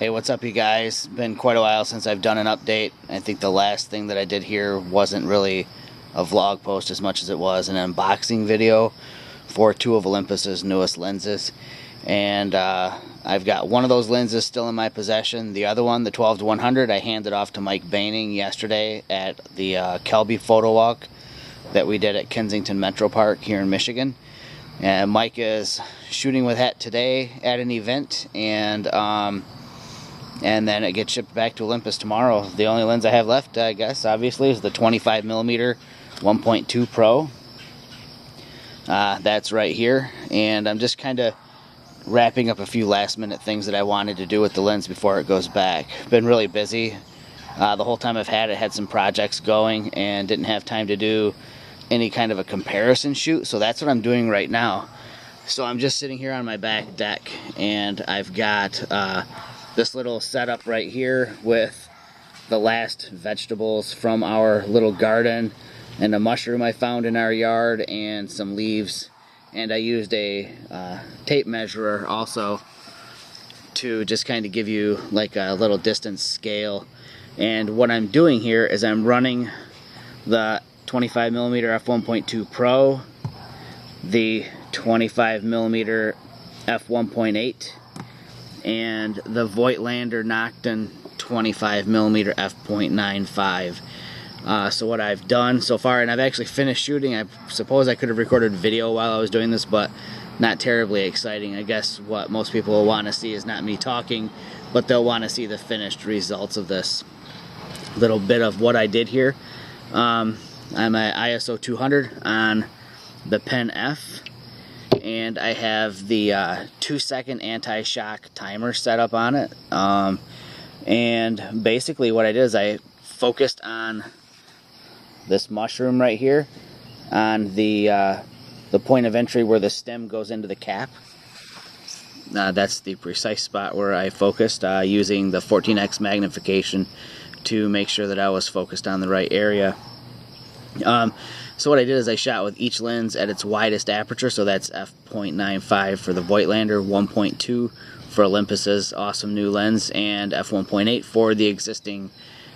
Hey, what's up, you guys? Been quite a while since I've done an update. I think the last thing that I did here wasn't really a vlog post as much as it was an unboxing video for two of Olympus's newest lenses. And I've got one of those lenses still in my possession. The other one, the 12-100, I handed off to Mike Baining yesterday at the Kelby photo walk that we did at Kensington Metro Park here in Michigan. And Mike is shooting with that today at an event, and then it gets shipped back to Olympus tomorrow. The only lens I have left, I guess, obviously, is the 25mm 1.2 Pro. That's right here, and I'm just kind of wrapping up a few last minute things that I wanted to do with the lens before it goes back. Been really busy. The whole time I've had it, had some projects going and didn't have time to do any kind of a comparison shoot, so that's what I'm doing right now. So I'm just sitting here on my back deck, and I've got this little setup right here with the last vegetables from our little garden and a mushroom I found in our yard and some leaves, and I used a tape measurer also to just kind of give you like a little distance scale. And what I'm doing here is I'm running the 25mm f1.2 Pro, the 25mm f1.8, and the Voigtlander Nocton 25mm f.95. So what I've done so far, and I've actually finished shooting. I suppose I could have recorded video while I was doing this, but not terribly exciting. I guess what most people will want to see is not me talking, but they'll want to see the finished results of this little bit of what I did here. I'm at ISO 200 on the Pen F, and I have the 2-second anti-shock timer set up on it. And basically what I did is I focused on this mushroom right here on the point of entry where the stem goes into the cap. That's the precise spot where I focused using the 14x magnification to make sure that I was focused on the right area. So what I did is I shot with each lens at its widest aperture, so that's f.95 for the Voigtlander, 1.2 for Olympus's awesome new lens, and f1.8 for the existing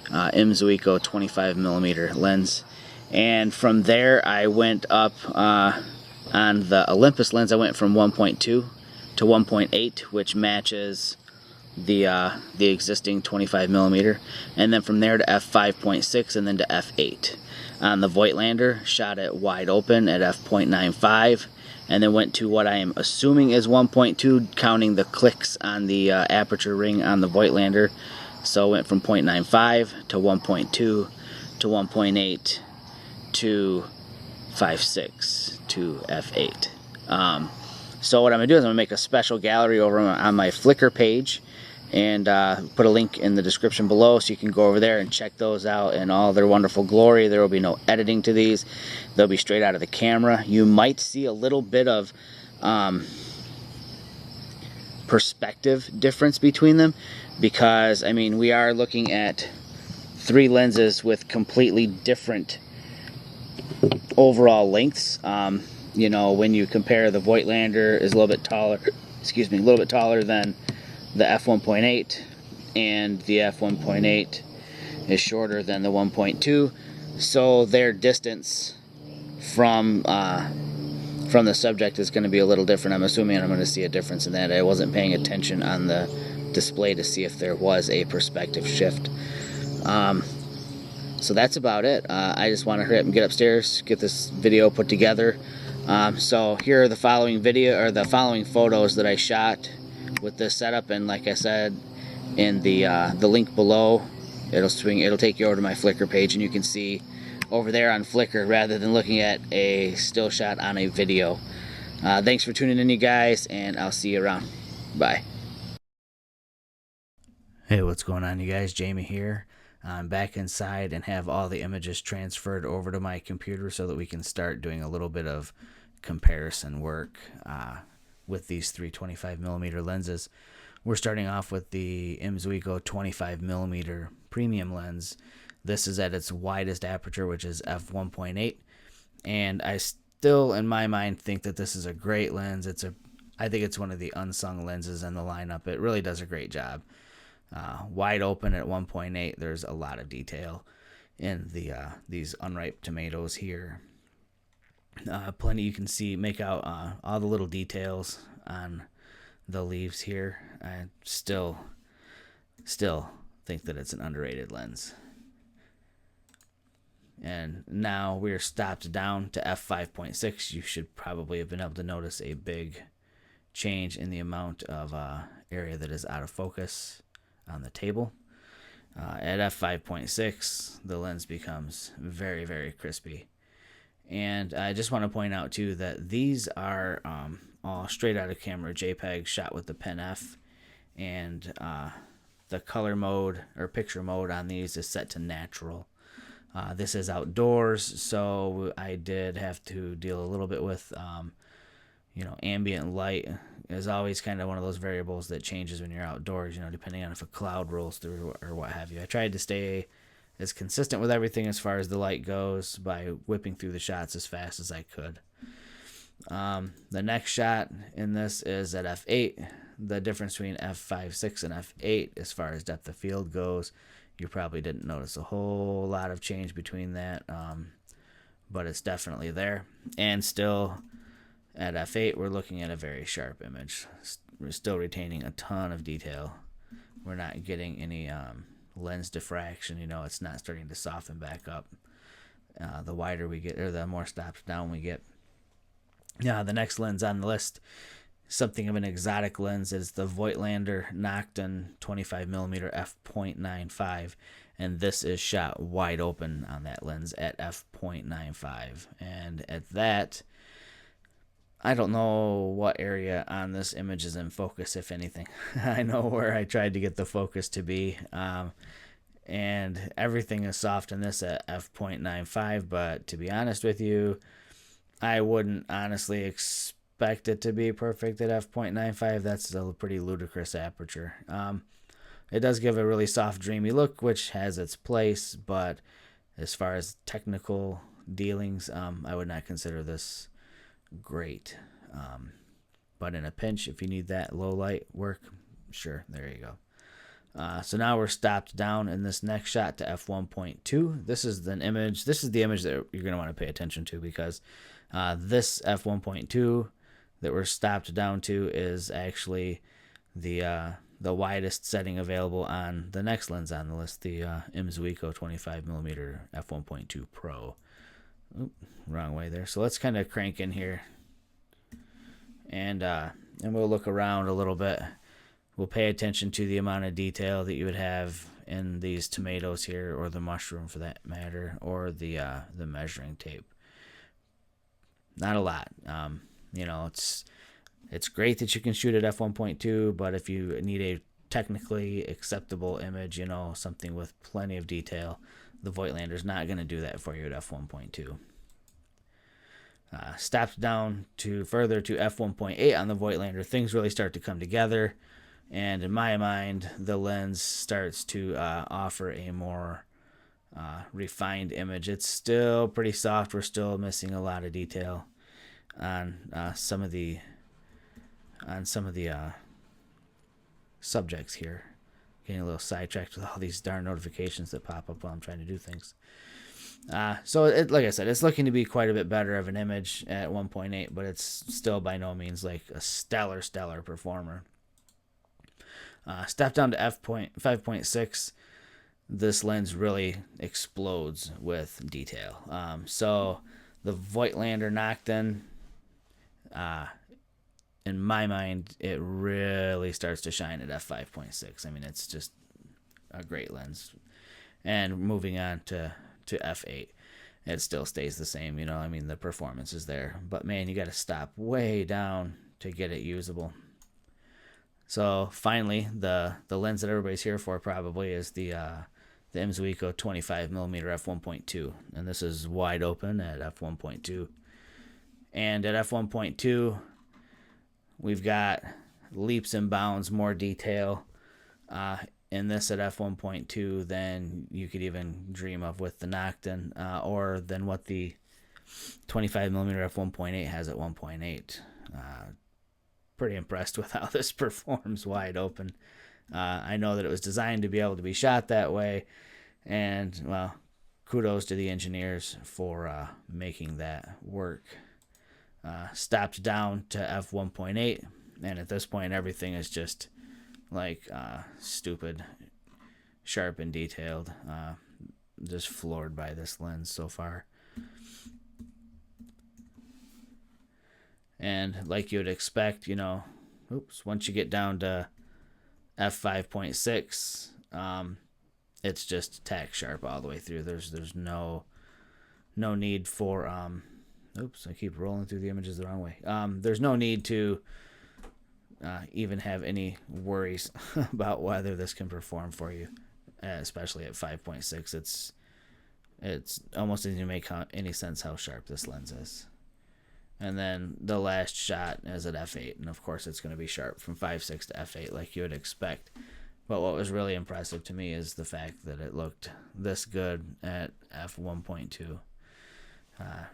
mZuiko 25mm lens. And from there I went up on the Olympus lens. I went from 1.2 to 1.8, which matches the existing 25mm, and then from there to f5.6 and then to f8. On the Voigtlander, shot it wide open at f.95, and then went to what I am assuming is 1.2, counting the clicks on the aperture ring on the Voigtlander. So went from 0.95 to 1.2 to 1.8 to 5.6 to f8. So what I'm going to do is I'm going to make a special gallery over on my Flickr page, and put a link in the description below so you can go over there and check those out in all their wonderful glory. There will be no editing to these. They'll be straight out of the camera. You might see a little bit of perspective difference between them, because I mean, we are looking at three lenses with completely different overall lengths. You know, when you compare, the Voigtlander is a little bit taller, excuse me, a little bit taller than the f1.8, and the f1.8 is shorter than the 1.2, so their distance from the subject is going to be a little different. I'm assuming I'm going to see a difference in that. I wasn't paying attention on the display to see if there was a perspective shift. So that's about it. I just want to hurry up and get upstairs, get this video put together. So here are the following photos that I shot with this setup, and like I said, in the link below, it'll take you over to my Flickr page, and you can see over there on Flickr rather than looking at a still shot on a video. Thanks for tuning in, you guys, and I'll see you around. Bye. Hey, what's going on, you guys? Jamie here. I'm back inside and have all the images transferred over to my computer so that we can start doing a little bit of comparison work with these three 25mm lenses. We're starting off with the mZuiko 25mm premium lens. This is at its widest aperture, which is f1.8, and I still, in my mind, think that this is a great lens. I think it's one of the unsung lenses in the lineup. It really does a great job. Wide open at 1.8, there's a lot of detail in these unripe tomatoes here. Plenty, you can see, make out all the little details on the leaves here. I still think that it's an underrated lens. And now we're stopped down to f5.6. You should probably have been able to notice a big change in the amount of area that is out of focus on the table. At f5.6, the lens becomes very, very crispy. And I just want to point out too that these are all straight out of camera JPEG shot with the Pen F, and the color mode or picture mode on these is set to natural. This is outdoors, so I did have to deal a little bit with ambient light is always kind of one of those variables that changes when you're outdoors, depending on if a cloud rolls through or what have you. I tried to stay as consistent with everything as far as the light goes by whipping through the shots as fast as I could. The next shot in this is at f8. The difference between f5.6 and f8 as far as depth of field goes, you probably didn't notice a whole lot of change between that, but it's definitely there. And still at f8, we're looking at a very sharp image. We're still retaining a ton of detail. We're not getting any lens diffraction. It's not starting to soften back up. The wider we get, or the more stopped down we get. The next lens on the list, something of an exotic lens, is the Voigtlander Nocton 25mm f.95, and this is shot wide open on that lens at f.95. And at that, I don't know what area on this image is in focus, if anything. I know where I tried to get the focus to be, and everything is soft in this at f.95, but to be honest with you, I wouldn't honestly expect it to be perfect at f.95. That's a pretty ludicrous aperture. It does give a really soft, dreamy look, which has its place, but as far as technical dealings, I would not consider this great. But in a pinch, if you need that low light work, sure, there you go. So now we're stopped down in this next shot to f1.2. This is the image that you're going to want to pay attention to, because this f1.2 that we're stopped down to is actually the widest setting available on the next lens on the list, the mZuiko 25mm f1.2 Pro. Oop, wrong way there. So let's kind of crank in here, and we'll look around a little bit. We'll pay attention to the amount of detail that you would have in these tomatoes here, or the mushroom for that matter, or the measuring tape. Not a lot. It's great that you can shoot at f1.2, but if you need a technically acceptable image, something with plenty of detail, the Voigtlander's not going to do that for you at f1.2. Stopped down to further to f1.8 on the Voigtlander, things really start to come together, and in my mind, the lens starts to offer a more refined image. It's still pretty soft. We're still missing a lot of detail on some of the subjects here. Getting a little sidetracked with all these darn notifications that pop up while I'm trying to do things. So like I said, it's looking to be quite a bit better of an image at 1.8, but it's still by no means like a stellar performer. Step down to f5.6. This lens really explodes with detail. So the Voigtlander Nocton, in my mind, it really starts to shine at f5.6. I mean, it's just a great lens. And moving on to f8, it still stays the same. The performance is there, but man, you got to stop way down to get it usable. So finally, the lens that everybody's here for probably is the mZuiko 25mm f1.2, and this is wide open at f1.2. And at f1.2, we've got leaps and bounds more detail in this at f1.2 than you could even dream of with the Nocton, or than what the 25mm f1.8 has at 1.8. Pretty impressed with how this performs wide open. I know that it was designed to be able to be shot that way, and well, kudos to the engineers for making that work. Stopped down to f1.8, and at this point everything is just like stupid sharp and detailed. Just floored by this lens so far. And like you would expect, once you get down to f5.6, it's just tack sharp all the way through. There's no need for I keep rolling through the images the wrong way. There's no need to even have any worries about whether this can perform for you, especially at 5.6. It's almost doesn't make any sense how sharp this lens is. And then the last shot is at f8, and of course it's going to be sharp from 5.6 to f8 like you would expect. But what was really impressive to me is the fact that it looked this good at f1.2.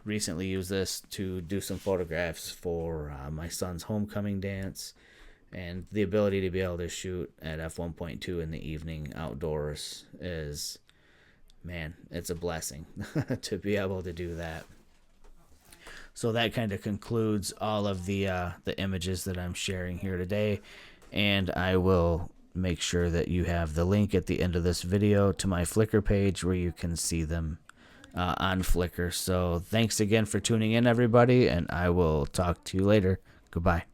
Recently used this to do some photographs for my son's homecoming dance, and the ability to be able to shoot at f1.2 in the evening outdoors is, man, it's a blessing to be able to do that. So that kind of concludes all of the images that I'm sharing here today, and I will make sure that you have the link at the end of this video to my Flickr page where you can see them on Flickr. So thanks again for tuning in, everybody, and I will talk to you later. Goodbye.